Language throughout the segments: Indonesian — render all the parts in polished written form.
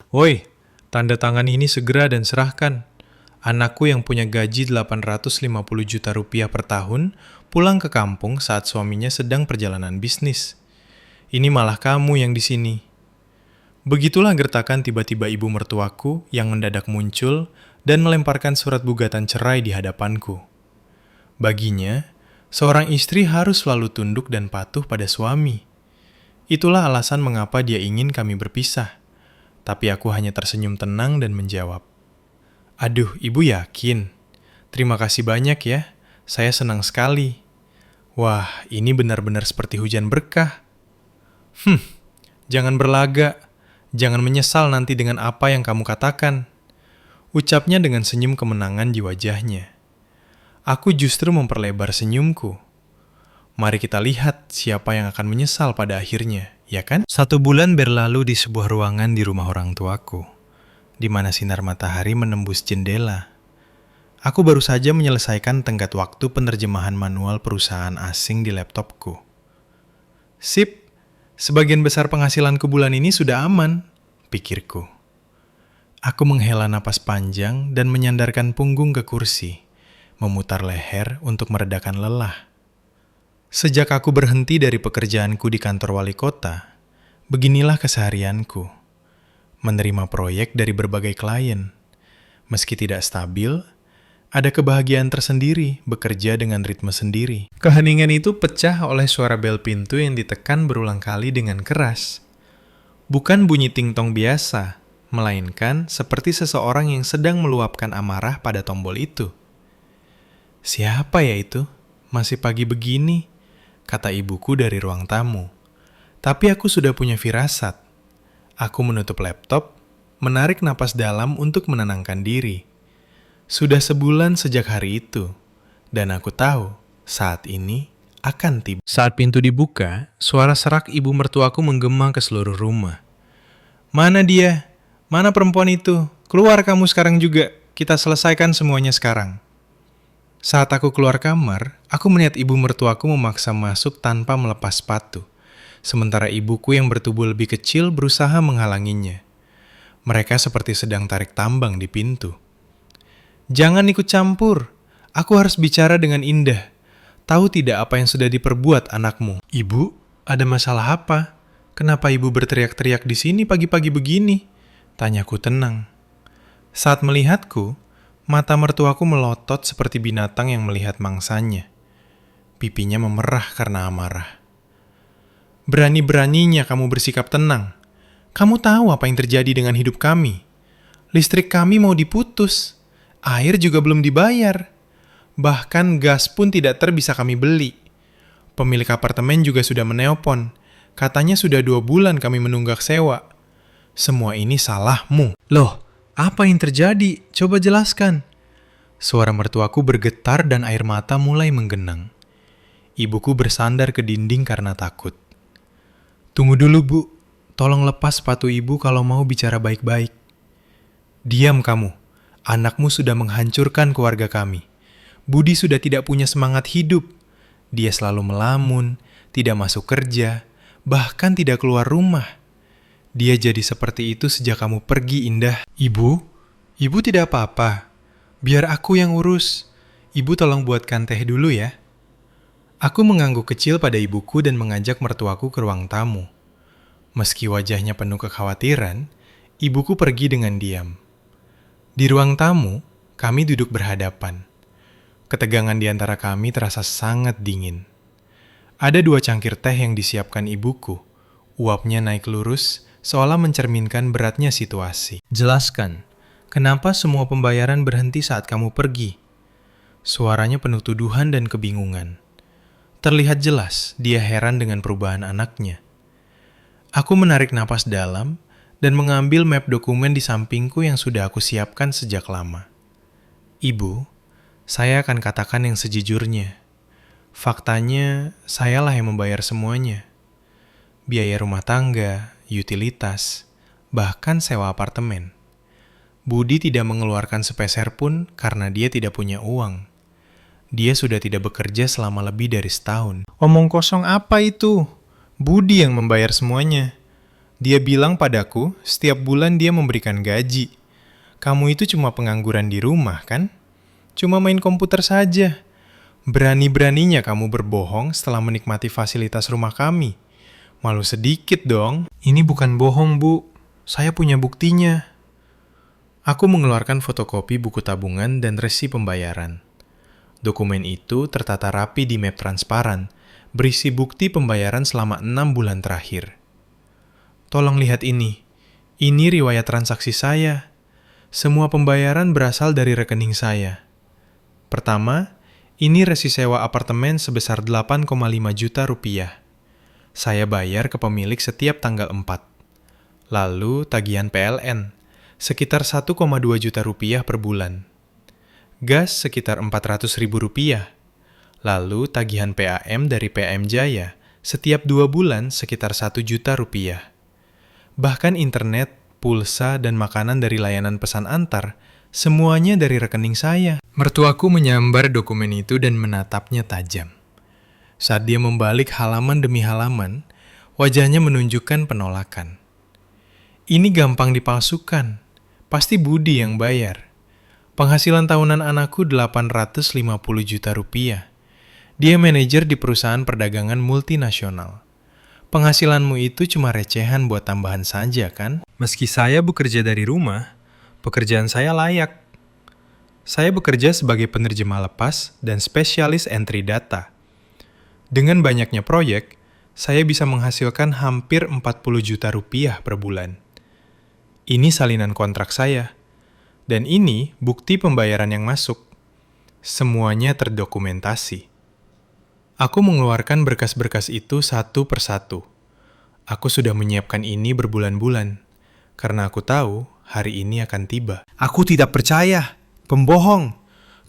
Woi, tanda tangan ini segera dan serahkan. Anakku yang punya gaji 850 juta rupiah per tahun pulang ke kampung saat suaminya sedang perjalanan bisnis. Ini malah kamu yang di sini. Begitulah gertakan tiba-tiba ibu mertuaku yang mendadak muncul dan melemparkan surat gugatan cerai di hadapanku. Baginya, seorang istri harus selalu tunduk dan patuh pada suami. Itulah alasan mengapa dia ingin kami berpisah. Tapi aku hanya tersenyum tenang dan menjawab, "Aduh, ibu yakin? Terima kasih banyak ya, saya senang sekali. Wah, ini benar-benar seperti hujan berkah. Jangan berlaga, jangan menyesal nanti dengan apa yang kamu katakan." Ucapnya dengan senyum kemenangan di wajahnya. Aku justru memperlebar senyumku. Mari kita lihat siapa yang akan menyesal pada akhirnya, ya kan? 1 bulan berlalu di sebuah ruangan di rumah orang tuaku, di mana sinar matahari menembus jendela. Aku baru saja menyelesaikan tenggat waktu penerjemahan manual perusahaan asing di laptopku. Sip, sebagian besar penghasilanku bulan ini sudah aman, pikirku. Aku menghela napas panjang dan menyandarkan punggung ke kursi, memutar leher untuk meredakan lelah. Sejak aku berhenti dari pekerjaanku di kantor wali kota, beginilah keseharianku. Menerima proyek dari berbagai klien. Meski tidak stabil, ada kebahagiaan tersendiri bekerja dengan ritme sendiri. Keheningan itu pecah oleh suara bel pintu yang ditekan berulang kali dengan keras. Bukan bunyi tingtong biasa, melainkan seperti seseorang yang sedang meluapkan amarah pada tombol itu. "Siapa ya itu? Masih pagi begini," kata ibuku dari ruang tamu. Tapi aku sudah punya firasat. Aku menutup laptop, menarik napas dalam untuk menenangkan diri. Sudah sebulan sejak hari itu, dan aku tahu saat ini akan tiba. Saat pintu dibuka, suara serak ibu mertuaku menggema ke seluruh rumah. "Mana dia? Mana perempuan itu? Keluar kamu sekarang juga. Kita selesaikan semuanya sekarang." Saat aku keluar kamar, aku melihat ibu mertuaku memaksa masuk tanpa melepas sepatu. Sementara ibuku yang bertubuh lebih kecil berusaha menghalanginya. Mereka seperti sedang tarik tambang di pintu. "Jangan ikut campur. Aku harus bicara dengan indah. Tahu tidak apa yang sudah diperbuat anakmu?" "Ibu, ada masalah apa? Kenapa ibu berteriak-teriak di sini pagi-pagi begini?" tanyaku tenang. Saat melihatku, mata mertuaku melotot seperti binatang yang melihat mangsanya. Pipinya memerah karena amarah. "Berani-beraninya kamu bersikap tenang. Kamu tahu apa yang terjadi dengan hidup kami? Listrik kami mau diputus. Air juga belum dibayar. Bahkan gas pun tidak bisa kami beli. Pemilik apartemen juga sudah menelpon. Katanya sudah 2 bulan kami menunggak sewa. Semua ini salahmu." "Loh, apa yang terjadi? Coba jelaskan." Suara mertuaku bergetar dan air mata mulai menggenang. Ibuku bersandar ke dinding karena takut. "Tunggu dulu, Bu. Tolong lepas sepatu ibu kalau mau bicara baik-baik." "Diam kamu. Anakmu sudah menghancurkan keluarga kami. Budi sudah tidak punya semangat hidup. Dia selalu melamun, tidak masuk kerja, bahkan tidak keluar rumah. Dia jadi seperti itu sejak kamu pergi, Indah." "Ibu? Ibu tidak apa-apa. Biar aku yang urus. Ibu tolong buatkan teh dulu ya." Aku mengangguk kecil pada ibuku dan mengajak mertuaku ke ruang tamu. Meski wajahnya penuh kekhawatiran, ibuku pergi dengan diam. Di ruang tamu, kami duduk berhadapan. Ketegangan di antara kami terasa sangat dingin. Ada 2 cangkir teh yang disiapkan ibuku. Uapnya naik lurus, seolah mencerminkan beratnya situasi. "Jelaskan, kenapa semua pembayaran berhenti saat kamu pergi?" Suaranya penuh tuduhan dan kebingungan. Terlihat jelas dia heran dengan perubahan anaknya. Aku menarik napas dalam dan mengambil map dokumen di sampingku yang sudah aku siapkan sejak lama. "Ibu, saya akan katakan yang sejujurnya. Faktanya, sayalah yang membayar semuanya. Biaya rumah tangga, utilitas, bahkan sewa apartemen. Budi tidak mengeluarkan sepeser pun karena dia tidak punya uang. Dia sudah tidak bekerja selama lebih dari setahun." "Omong kosong apa itu? Budi yang membayar semuanya. Dia bilang padaku, setiap bulan dia memberikan gaji. Kamu itu cuma pengangguran di rumah, kan? Cuma main komputer saja. Berani-beraninya kamu berbohong setelah menikmati fasilitas rumah kami. Malu sedikit dong. Ini bukan bohong, Bu. Saya punya buktinya. Aku mengeluarkan fotokopi buku tabungan dan resi pembayaran. Dokumen itu tertata rapi di map transparan, berisi bukti pembayaran selama 6 bulan terakhir. Tolong lihat ini. Ini riwayat transaksi saya. Semua pembayaran berasal dari rekening saya. Pertama, ini resi sewa apartemen sebesar 8,5 juta rupiah. Saya bayar ke pemilik setiap tanggal 4. Lalu tagihan PLN, sekitar 1,2 juta rupiah per bulan. Gas sekitar 400 ribu rupiah. Lalu tagihan PAM dari PM Jaya, setiap 2 bulan sekitar 1 juta rupiah. Bahkan internet, pulsa, dan makanan dari layanan pesan antar, semuanya dari rekening saya. Mertuaku menyambar dokumen itu dan menatapnya tajam. Saat dia membalik halaman demi halaman, wajahnya menunjukkan penolakan. Ini gampang dipalsukan. Pasti Budi yang bayar. Penghasilan tahunan anakku 850 juta rupiah. Dia manajer di perusahaan perdagangan multinasional. Penghasilanmu itu cuma recehan buat tambahan saja, kan? Meski saya bekerja dari rumah, pekerjaan saya layak. Saya bekerja sebagai penerjemah lepas dan spesialis entry data. Dengan banyaknya proyek, saya bisa menghasilkan hampir 40 juta rupiah per bulan. Ini salinan kontrak saya. Dan ini bukti pembayaran yang masuk. Semuanya terdokumentasi. Aku mengeluarkan berkas-berkas itu satu persatu. Aku sudah menyiapkan ini berbulan-bulan, karena aku tahu hari ini akan tiba. Aku tidak percaya. Pembohong.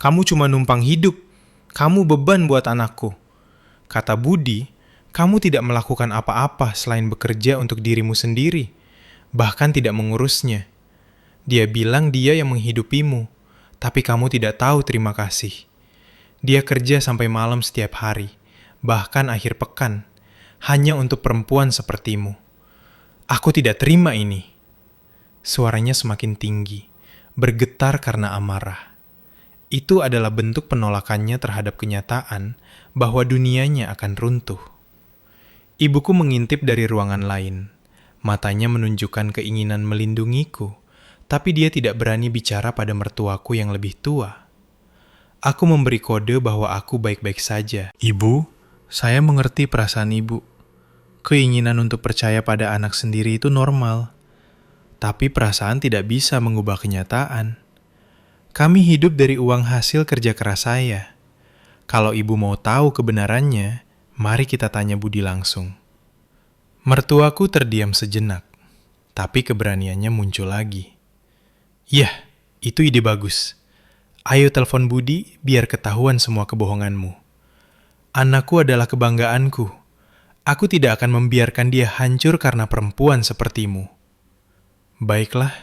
Kamu cuma numpang hidup. Kamu beban buat anakku. Kata Budi, kamu tidak melakukan apa-apa selain bekerja untuk dirimu sendiri, bahkan tidak mengurusnya. Dia bilang dia yang menghidupimu, tapi kamu tidak tahu terima kasih. Dia kerja sampai malam setiap hari, bahkan akhir pekan, hanya untuk perempuan sepertimu. Aku tidak terima ini. Suaranya semakin tinggi, bergetar karena amarah. Itu adalah bentuk penolakannya terhadap kenyataan bahwa dunianya akan runtuh. Ibuku mengintip dari ruangan lain. Matanya menunjukkan keinginan melindungiku, tapi dia tidak berani bicara pada mertuaku yang lebih tua. Aku memberi kode bahwa aku baik-baik saja. Ibu, saya mengerti perasaan ibu. Keinginan untuk percaya pada anak sendiri itu normal. Tapi perasaan tidak bisa mengubah kenyataan. Kami hidup dari uang hasil kerja keras saya. Kalau ibu mau tahu kebenarannya, mari kita tanya Budi langsung. Mertuaku terdiam sejenak, tapi keberaniannya muncul lagi. Yah, itu ide bagus. Ayo telepon Budi biar ketahuan semua kebohonganmu. Anakku adalah kebanggaanku. Aku tidak akan membiarkan dia hancur karena perempuan sepertimu. Baiklah,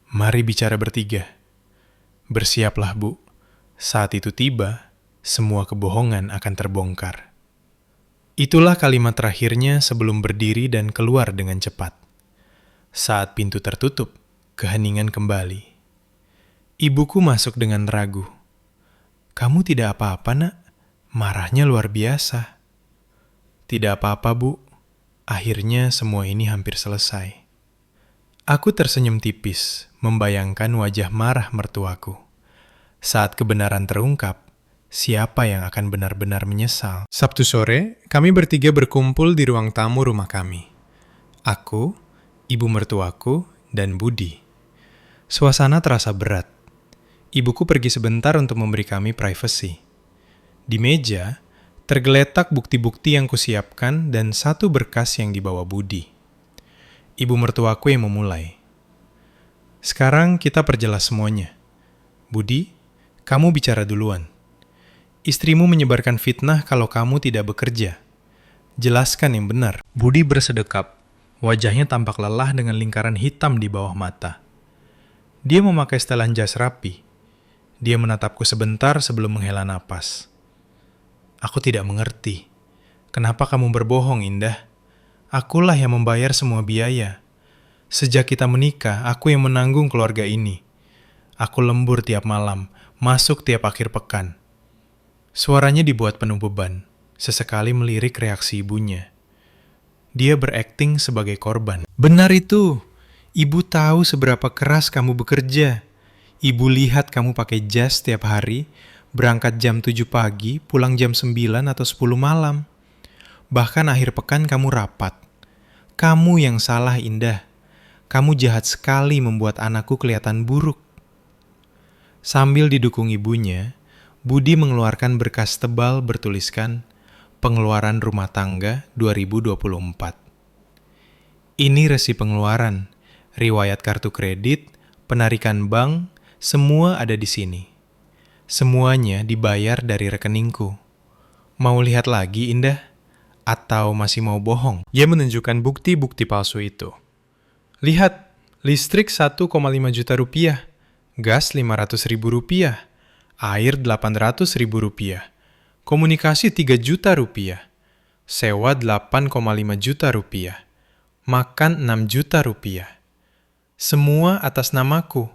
mari bicara bertiga. Bersiaplah, Bu. Saat itu tiba, semua kebohongan akan terbongkar. Itulah kalimat terakhirnya sebelum berdiri dan keluar dengan cepat. Saat pintu tertutup, keheningan kembali. Ibuku masuk dengan ragu. Kamu tidak apa-apa, Nak? Marahnya luar biasa. Tidak apa-apa, Bu. Akhirnya semua ini hampir selesai. Aku tersenyum tipis, membayangkan wajah marah mertuaku. Saat kebenaran terungkap, siapa yang akan benar-benar menyesal? Sabtu sore, kami bertiga berkumpul di ruang tamu rumah kami. Aku, ibu mertuaku, dan Budi. Suasana terasa berat. Ibuku pergi sebentar untuk memberi kami privasi. Di meja, tergeletak bukti-bukti yang kusiapkan dan satu berkas yang dibawa Budi. Ibu mertuaku yang memulai. Sekarang kita perjelas semuanya. Budi, kamu bicara duluan. Istrimu menyebarkan fitnah kalau kamu tidak bekerja. Jelaskan yang benar. Budi bersedekap. Wajahnya tampak lelah dengan lingkaran hitam di bawah mata. Dia memakai setelan jas rapi. Dia menatapku sebentar sebelum menghela napas. Aku tidak mengerti. Kenapa kamu berbohong, Indah? Akulah yang membayar semua biaya. Sejak kita menikah, aku yang menanggung keluarga ini. Aku lembur tiap malam, masuk tiap akhir pekan. Suaranya dibuat penuh beban, sesekali melirik reaksi ibunya. Dia berakting sebagai korban. Benar itu. Ibu tahu seberapa keras kamu bekerja. Ibu lihat kamu pakai jas tiap hari, berangkat jam 7 pagi, pulang jam 9 atau 10 malam. Bahkan akhir pekan kamu rapat. Kamu yang salah, Indah. Kamu jahat sekali membuat anakku kelihatan buruk. Sambil didukung ibunya, Budi mengeluarkan berkas tebal bertuliskan Pengeluaran Rumah Tangga 2024. Ini resi pengeluaran, riwayat kartu kredit, penarikan bank, semua ada di sini. Semuanya dibayar dari rekeningku. Mau lihat lagi, Indah? Atau masih mau bohong? Ia menunjukkan bukti-bukti palsu itu. Lihat, listrik 1,5 juta rupiah, gas 500 ribu rupiah, air 800 ribu rupiah, komunikasi 3 juta rupiah, sewa 8,5 juta rupiah, makan 6 juta rupiah. Semua atas namaku.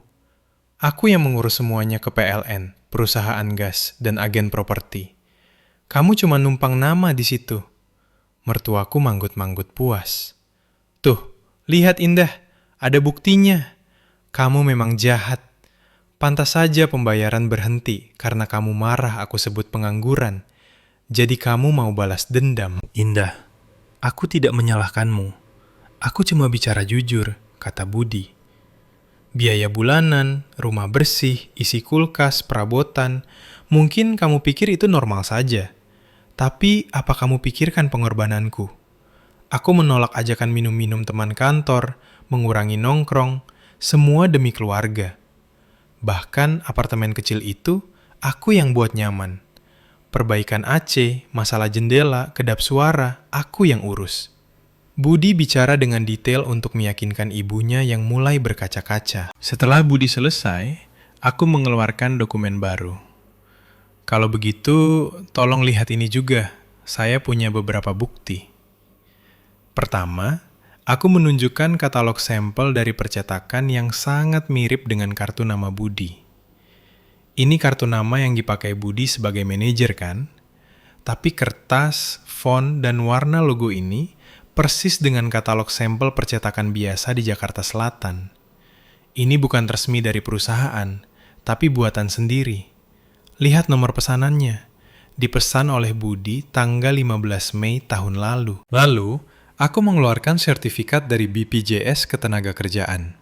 Aku yang mengurus semuanya ke PLN, perusahaan gas, dan agen properti. Kamu cuma numpang nama di situ. Mertuaku manggut-manggut puas. Tuh, lihat Indah, ada buktinya. Kamu memang jahat. Pantas saja pembayaran berhenti karena kamu marah aku sebut pengangguran. Jadi kamu mau balas dendam. Indah, aku tidak menyalahkanmu. Aku cuma bicara jujur, kata Budi. Biaya bulanan, rumah bersih, isi kulkas, perabotan, mungkin kamu pikir itu normal saja. Tapi apa kamu pikirkan pengorbananku? Aku menolak ajakan minum-minum teman kantor, mengurangi nongkrong, semua demi keluarga. Bahkan apartemen kecil itu, aku yang buat nyaman. Perbaikan AC, masalah jendela, kedap suara, aku yang urus. Budi bicara dengan detail untuk meyakinkan ibunya yang mulai berkaca-kaca. Setelah Budi selesai, aku mengeluarkan dokumen baru. Kalau begitu, tolong lihat ini juga. Saya punya beberapa bukti. Pertama, aku menunjukkan katalog sampel dari percetakan yang sangat mirip dengan kartu nama Budi. Ini kartu nama yang dipakai Budi sebagai manajer kan? Tapi kertas, font, dan warna logo ini persis dengan katalog sampel percetakan biasa di Jakarta Selatan. Ini bukan resmi dari perusahaan, tapi buatan sendiri. Lihat nomor pesanannya. Dipesan oleh Budi tanggal 15 Mei tahun lalu. Lalu, aku mengeluarkan sertifikat dari BPJS Ketenagakerjaan.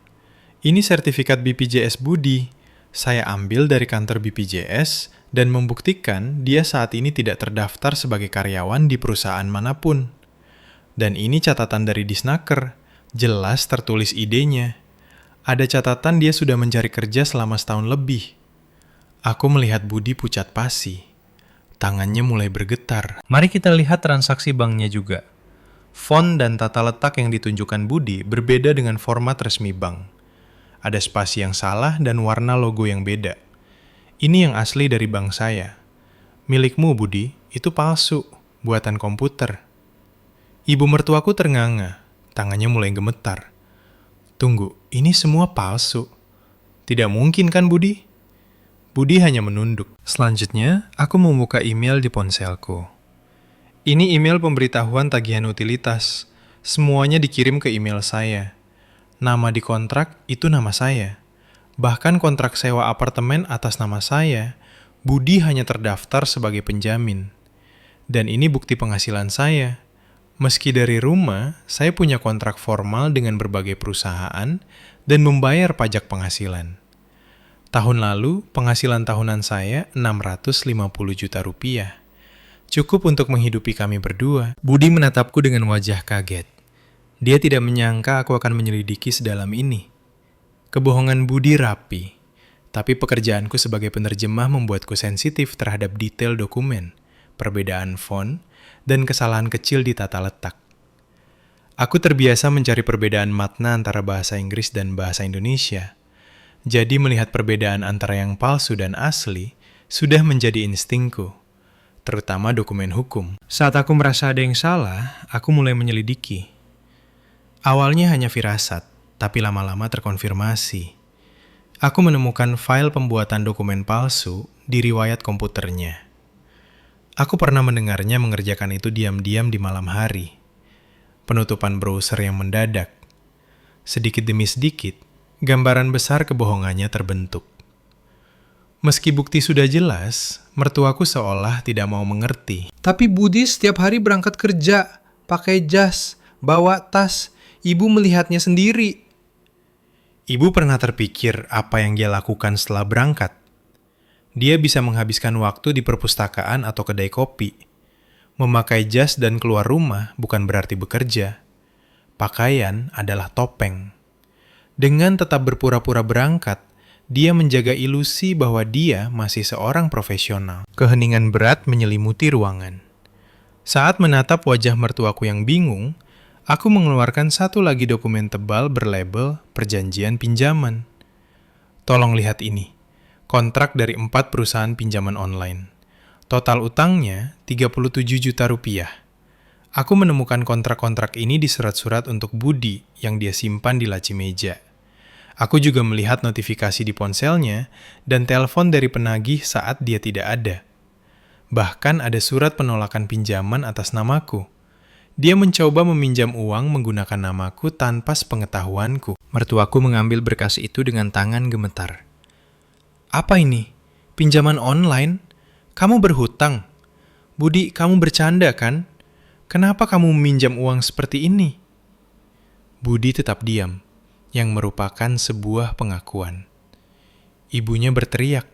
Ini sertifikat BPJS Budi. Saya ambil dari kantor BPJS dan membuktikan dia saat ini tidak terdaftar sebagai karyawan di perusahaan manapun. Dan ini catatan dari Disnaker. Jelas tertulis ID-nya. Ada catatan dia sudah mencari kerja selama setahun lebih. Aku melihat Budi pucat pasi. Tangannya mulai bergetar. Mari kita lihat transaksi banknya juga. Font dan tata letak yang ditunjukkan Budi berbeda dengan format resmi bank. Ada spasi yang salah dan warna logo yang beda. Ini yang asli dari bank saya. Milikmu, Budi, itu palsu, buatan komputer. Ibu mertuaku ternganga. Tangannya mulai gemetar. Tunggu, ini semua palsu. Tidak mungkin kan, Budi? Budi hanya menunduk. Selanjutnya, aku membuka email di ponselku. Ini email pemberitahuan tagihan utilitas. Semuanya dikirim ke email saya. Nama di kontrak itu nama saya. Bahkan kontrak sewa apartemen atas nama saya. Budi hanya terdaftar sebagai penjamin. Dan ini bukti penghasilan saya. Meski dari rumah, saya punya kontrak formal dengan berbagai perusahaan dan membayar pajak penghasilan. Tahun lalu, penghasilan tahunan saya 650 juta rupiah. Cukup untuk menghidupi kami berdua. Budi menatapku dengan wajah kaget. Dia tidak menyangka aku akan menyelidiki sedalam ini. Kebohongan Budi rapi, tapi pekerjaanku sebagai penerjemah membuatku sensitif terhadap detail dokumen, perbedaan font, dan kesalahan kecil di tata letak. Aku terbiasa mencari perbedaan makna antara bahasa Inggris dan bahasa Indonesia. Jadi melihat perbedaan antara yang palsu dan asli sudah menjadi instingku, terutama dokumen hukum. Saat aku merasa ada yang salah, aku mulai menyelidiki. Awalnya hanya firasat, tapi lama-lama terkonfirmasi. Aku menemukan file pembuatan dokumen palsu di riwayat komputernya. Aku pernah mendengarnya mengerjakan itu diam-diam di malam hari. Penutupan browser yang mendadak. Sedikit demi sedikit, gambaran besar kebohongannya terbentuk. Meski bukti sudah jelas, mertuaku seolah tidak mau mengerti. Tapi Budi setiap hari berangkat kerja, pakai jas, bawa tas. Ibu melihatnya sendiri. Ibu pernah terpikir apa yang dia lakukan setelah berangkat. Dia bisa menghabiskan waktu di perpustakaan atau kedai kopi. Memakai jas dan keluar rumah bukan berarti bekerja. Pakaian adalah topeng. Dengan tetap berpura-pura berangkat, dia menjaga ilusi bahwa dia masih seorang profesional. Keheningan berat menyelimuti ruangan. Saat menatap wajah mertuaku yang bingung, aku mengeluarkan satu lagi dokumen tebal berlabel perjanjian pinjaman. Tolong lihat ini, kontrak dari 4 perusahaan pinjaman online. Total utangnya 37 juta rupiah. Aku menemukan kontrak-kontrak ini di surat-surat untuk Budi yang dia simpan di laci meja. Aku juga melihat notifikasi di ponselnya dan telepon dari penagih saat dia tidak ada. Bahkan ada surat penolakan pinjaman atas namaku. Dia mencoba meminjam uang menggunakan namaku tanpa sepengetahuanku. Mertuaku mengambil berkas itu dengan tangan gemetar. Apa ini? Pinjaman online? Kamu berhutang? Budi, kamu bercanda kan? Kenapa kamu meminjam uang seperti ini? Budi tetap diam, yang merupakan sebuah pengakuan. Ibunya berteriak,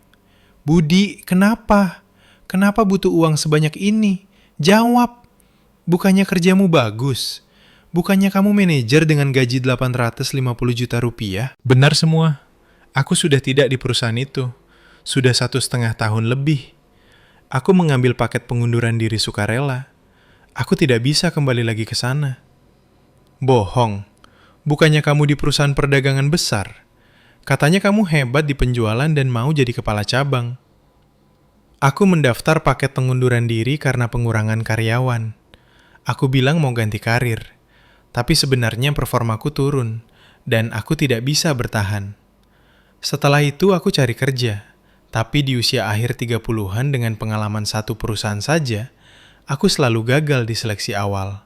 Budi, kenapa? Kenapa butuh uang sebanyak ini? Jawab! Bukannya kerjamu bagus? Bukannya kamu manajer dengan gaji 850 juta rupiah? Benar semua. Aku sudah tidak di perusahaan itu. Sudah 1,5 tahun lebih. Aku mengambil paket pengunduran diri sukarela. Aku tidak bisa kembali lagi ke sana. Bohong. Bukannya kamu di perusahaan perdagangan besar? Katanya kamu hebat di penjualan dan mau jadi kepala cabang. Aku mendaftar paket pengunduran diri karena pengurangan karyawan. Aku bilang mau ganti karir. Tapi sebenarnya performaku turun, dan aku tidak bisa bertahan. Setelah itu aku cari kerja. Tapi di usia akhir 30-an dengan pengalaman satu perusahaan saja, aku selalu gagal di seleksi awal.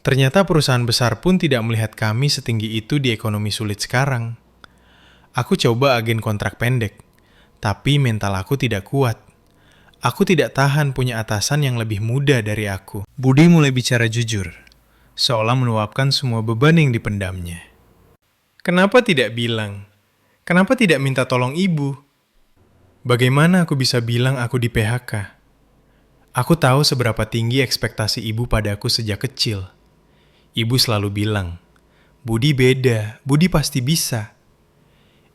Ternyata perusahaan besar pun tidak melihat kami setinggi itu di ekonomi sulit sekarang. Aku coba agen kontrak pendek, tapi mental aku tidak kuat. Aku tidak tahan punya atasan yang lebih muda dari aku. Budi mulai bicara jujur, seolah meluapkan semua beban yang dipendamnya. Kenapa tidak bilang? Kenapa tidak minta tolong ibu? Bagaimana aku bisa bilang aku di PHK? Aku tahu seberapa tinggi ekspektasi ibu padaku sejak kecil. Ibu selalu bilang, Budi beda, Budi pasti bisa.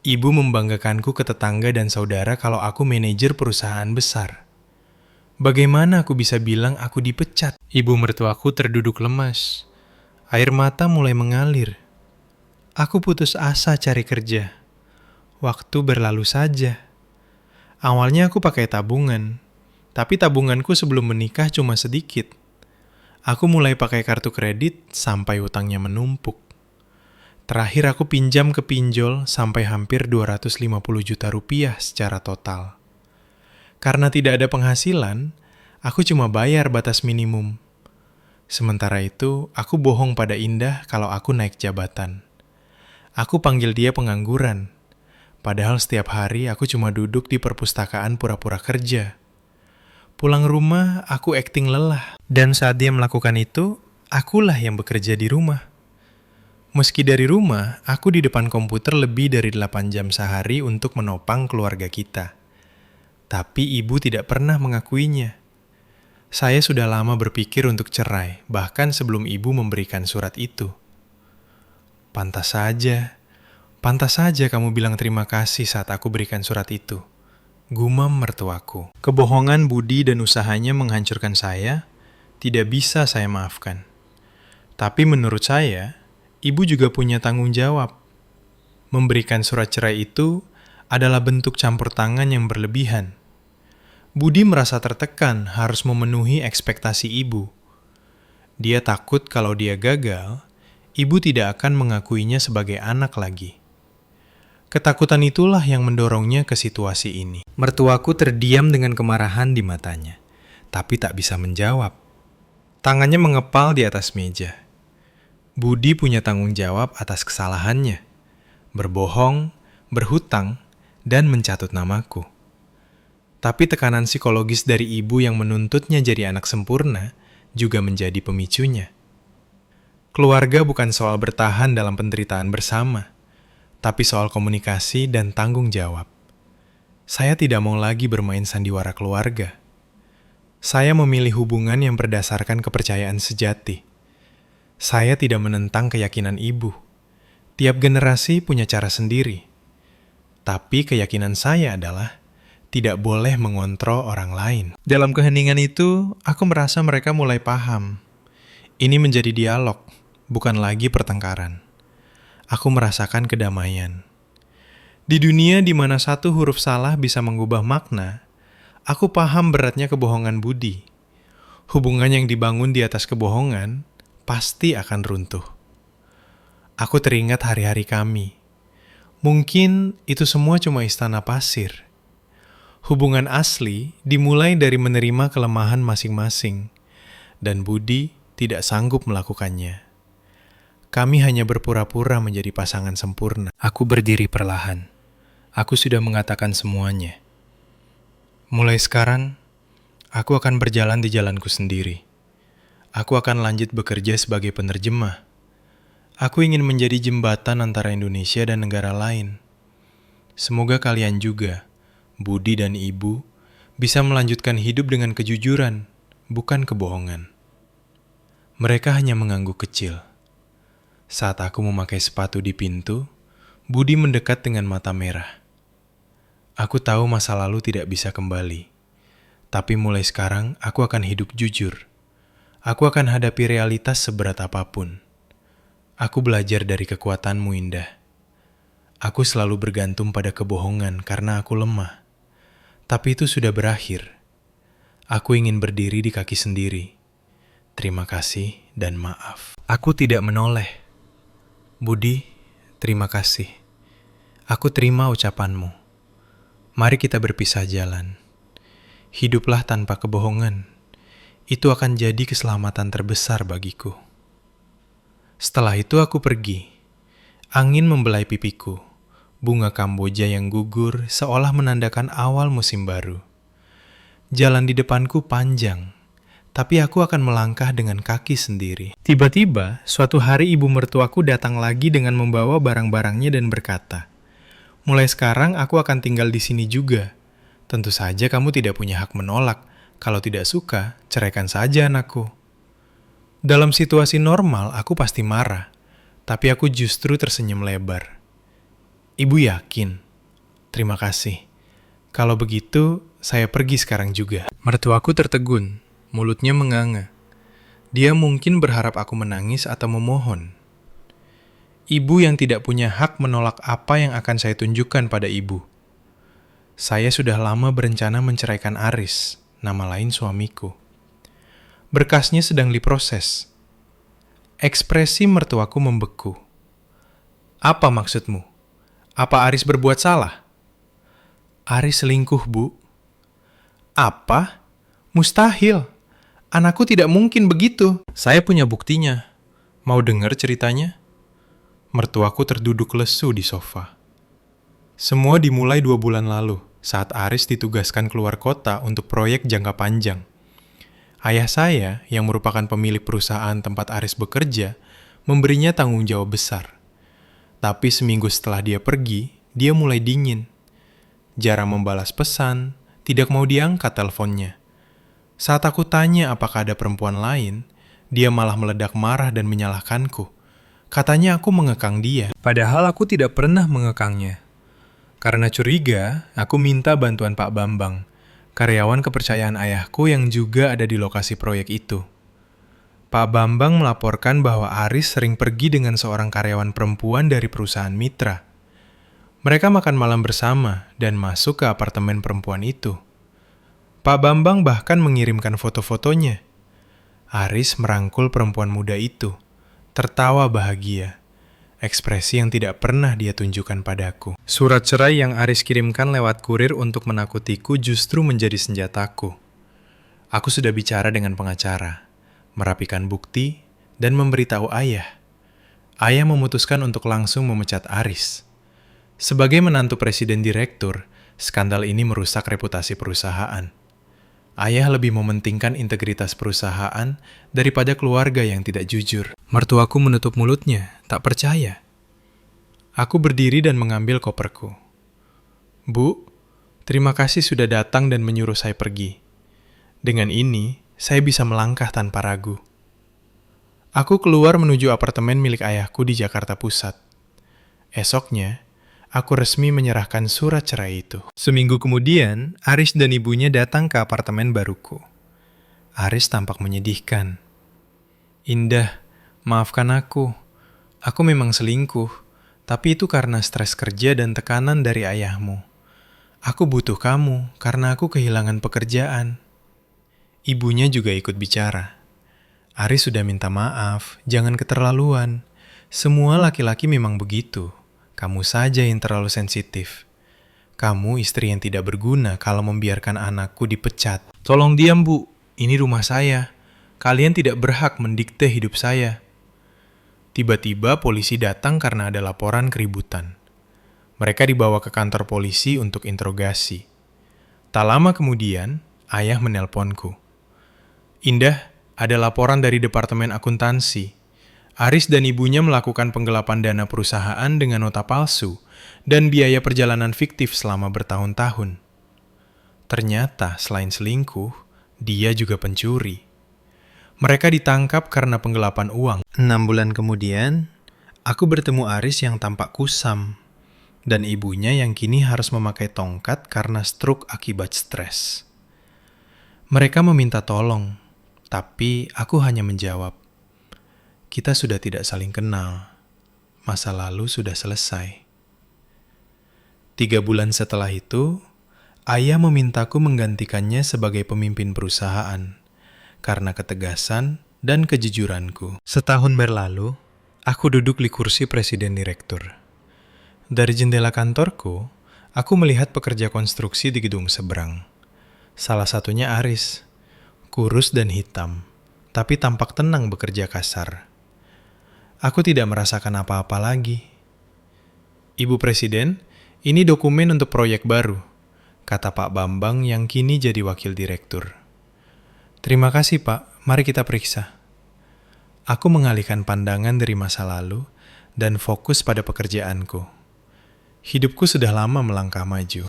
Ibu membanggakanku ke tetangga dan saudara kalau aku manajer perusahaan besar. Bagaimana aku bisa bilang aku dipecat? Ibu mertuaku terduduk lemas. Air mata mulai mengalir. Aku putus asa cari kerja. Waktu berlalu saja. Awalnya aku pakai tabungan. Tapi tabunganku sebelum menikah cuma sedikit. Aku mulai pakai kartu kredit sampai hutangnya menumpuk. Terakhir aku pinjam ke pinjol sampai hampir 250 juta rupiah secara total. Karena tidak ada penghasilan, aku cuma bayar batas minimum. Sementara itu, aku bohong pada Indah kalau aku naik jabatan. Aku panggil dia pengangguran. Padahal setiap hari aku cuma duduk di perpustakaan pura-pura kerja. Pulang rumah, aku akting lelah. Dan saat dia melakukan itu, akulah yang bekerja di rumah. Meski dari rumah, aku di depan komputer lebih dari 8 jam sehari untuk menopang keluarga kita. Tapi ibu tidak pernah mengakuinya. Saya sudah lama berpikir untuk cerai, bahkan sebelum ibu memberikan surat itu. Pantas saja kamu bilang terima kasih saat aku berikan surat itu. Gumam mertuaku. Kebohongan Budi dan usahanya menghancurkan saya, tidak bisa saya maafkan. Tapi menurut saya, ibu juga punya tanggung jawab. Memberikan surat cerai itu adalah bentuk campur tangan yang berlebihan. Budi merasa tertekan harus memenuhi ekspektasi ibu. Dia takut kalau dia gagal, ibu tidak akan mengakuinya sebagai anak lagi. Ketakutan itulah yang mendorongnya ke situasi ini. Mertuaku terdiam dengan kemarahan di matanya, tapi tak bisa menjawab. Tangannya mengepal di atas meja. Budi punya tanggung jawab atas kesalahannya. Berbohong, berhutang, dan mencatut namaku. Tapi tekanan psikologis dari ibu yang menuntutnya jadi anak sempurna juga menjadi pemicunya. Keluarga bukan soal bertahan dalam penderitaan bersama, tapi soal komunikasi dan tanggung jawab. Saya tidak mau lagi bermain sandiwara keluarga. Saya memilih hubungan yang berdasarkan kepercayaan sejati. Saya tidak menentang keyakinan ibu. Tiap generasi punya cara sendiri. Tapi keyakinan saya adalah tidak boleh mengontrol orang lain. Dalam keheningan itu, aku merasa mereka mulai paham. Ini menjadi dialog, bukan lagi pertengkaran. Aku merasakan kedamaian. Di dunia di mana satu huruf salah bisa mengubah makna, aku paham beratnya kebohongan Budi. Hubungan yang dibangun di atas kebohongan pasti akan runtuh. Aku teringat hari-hari kami. Mungkin itu semua cuma istana pasir. Hubungan asli dimulai dari menerima kelemahan masing-masing, dan Budi tidak sanggup melakukannya. Kami hanya berpura-pura menjadi pasangan sempurna. Aku berdiri perlahan. Aku sudah mengatakan semuanya. Mulai sekarang, aku akan berjalan di jalanku sendiri. Aku akan lanjut bekerja sebagai penerjemah. Aku ingin menjadi jembatan antara Indonesia dan negara lain. Semoga kalian juga, Budi dan Ibu, bisa melanjutkan hidup dengan kejujuran, bukan kebohongan. Mereka hanya mengangguk kecil. Saat aku memakai sepatu di pintu, Budi mendekat dengan mata merah. Aku tahu masa lalu tidak bisa kembali. Tapi mulai sekarang, aku akan hidup jujur. Aku akan hadapi realitas seberat apapun. Aku belajar dari kekuatanmu, Indah. Aku selalu bergantung pada kebohongan karena aku lemah. Tapi itu sudah berakhir. Aku ingin berdiri di kaki sendiri. Terima kasih dan maaf. Aku tidak menoleh. Budi, terima kasih. Aku terima ucapanmu. Mari kita berpisah jalan. Hiduplah tanpa kebohongan. Itu akan jadi keselamatan terbesar bagiku. Setelah itu aku pergi. Angin membelai pipiku. Bunga Kamboja yang gugur seolah menandakan awal musim baru. Jalan di depanku panjang. Tapi aku akan melangkah dengan kaki sendiri. Tiba-tiba, suatu hari ibu mertuaku datang lagi dengan membawa barang-barangnya dan berkata, "Mulai sekarang aku akan tinggal di sini juga. Tentu saja kamu tidak punya hak menolak. Kalau tidak suka, ceraikan saja anakku." Dalam situasi normal, aku pasti marah. Tapi aku justru tersenyum lebar. Ibu yakin? Terima kasih. Kalau begitu, saya pergi sekarang juga. Mertuaku tertegun. Mulutnya menganga. Dia mungkin berharap aku menangis atau memohon. Ibu yang tidak punya hak menolak apa yang akan saya tunjukkan pada ibu. Saya sudah lama berencana menceraikan Aris, nama lain suamiku. Berkasnya sedang diproses. Ekspresi mertuaku membeku. Apa maksudmu? Apa Aris berbuat salah? Aris selingkuh, Bu. Apa? Mustahil. Anakku tidak mungkin begitu. Saya punya buktinya. Mau dengar ceritanya? Mertuaku terduduk lesu di sofa. Semua dimulai 2 bulan lalu, saat Aris ditugaskan keluar kota untuk proyek jangka panjang. Ayah saya, yang merupakan pemilik perusahaan tempat Aris bekerja, memberinya tanggung jawab besar. Tapi seminggu setelah dia pergi, dia mulai dingin. Jarang membalas pesan, tidak mau diangkat teleponnya. Saat aku tanya apakah ada perempuan lain, dia malah meledak marah dan menyalahkanku. Katanya aku mengekang dia. Padahal aku tidak pernah mengekangnya. Karena curiga, aku minta bantuan Pak Bambang, karyawan kepercayaan ayahku yang juga ada di lokasi proyek itu. Pak Bambang melaporkan bahwa Aris sering pergi dengan seorang karyawan perempuan dari perusahaan mitra. Mereka makan malam bersama dan masuk ke apartemen perempuan itu. Pak Bambang bahkan mengirimkan foto-fotonya. Aris merangkul perempuan muda itu, tertawa bahagia. Ekspresi yang tidak pernah dia tunjukkan padaku. Surat cerai yang Aris kirimkan lewat kurir untuk menakutiku justru menjadi senjataku. Aku sudah bicara dengan pengacara, merapikan bukti, dan memberitahu ayah. Ayah memutuskan untuk langsung memecat Aris. Sebagai menantu presiden direktur, skandal ini merusak reputasi perusahaan. Ayah lebih mementingkan integritas perusahaan daripada keluarga yang tidak jujur. Mertuaku menutup mulutnya, tak percaya. Aku berdiri dan mengambil koperku. Bu, terima kasih sudah datang dan menyuruh saya pergi. Dengan ini, saya bisa melangkah tanpa ragu. Aku keluar menuju apartemen milik ayahku di Jakarta Pusat. Esoknya, aku resmi menyerahkan surat cerai itu. Seminggu kemudian, Aris dan ibunya datang ke apartemen baruku. Aris tampak menyedihkan. Indah, maafkan aku. Aku memang selingkuh, tapi itu karena stres kerja dan tekanan dari ayahmu. Aku butuh kamu karena aku kehilangan pekerjaan. Ibunya juga ikut bicara. Aris sudah minta maaf, jangan keterlaluan. Semua laki-laki memang begitu. Kamu saja yang terlalu sensitif. Kamu istri yang tidak berguna kalau membiarkan anakku dipecat. Tolong diam, Bu. Ini rumah saya. Kalian tidak berhak mendikte hidup saya. Tiba-tiba polisi datang karena ada laporan keributan. Mereka dibawa ke kantor polisi untuk interogasi. Tak lama kemudian, ayah menelponku. Indah, ada laporan dari Departemen Akuntansi. Aris dan ibunya melakukan penggelapan dana perusahaan dengan nota palsu dan biaya perjalanan fiktif selama bertahun-tahun. Ternyata selain selingkuh, dia juga pencuri. Mereka ditangkap karena penggelapan uang. 6 bulan kemudian, aku bertemu Aris yang tampak kusam dan ibunya yang kini harus memakai tongkat karena stroke akibat stres. Mereka meminta tolong, tapi aku hanya menjawab, kita sudah tidak saling kenal. Masa lalu sudah selesai. 3 bulan setelah itu, ayah memintaku menggantikannya sebagai pemimpin perusahaan karena ketegasan dan kejujuranku. Setahun berlalu, aku duduk di kursi presiden direktur. Dari jendela kantorku, aku melihat pekerja konstruksi di gedung seberang. Salah satunya Aris, kurus dan hitam, tapi tampak tenang bekerja kasar. Aku tidak merasakan apa-apa lagi. Ibu Presiden, ini dokumen untuk proyek baru, kata Pak Bambang yang kini jadi wakil direktur. Terima kasih Pak, mari kita periksa. Aku mengalihkan pandangan dari masa lalu dan fokus pada pekerjaanku. Hidupku sudah lama melangkah maju.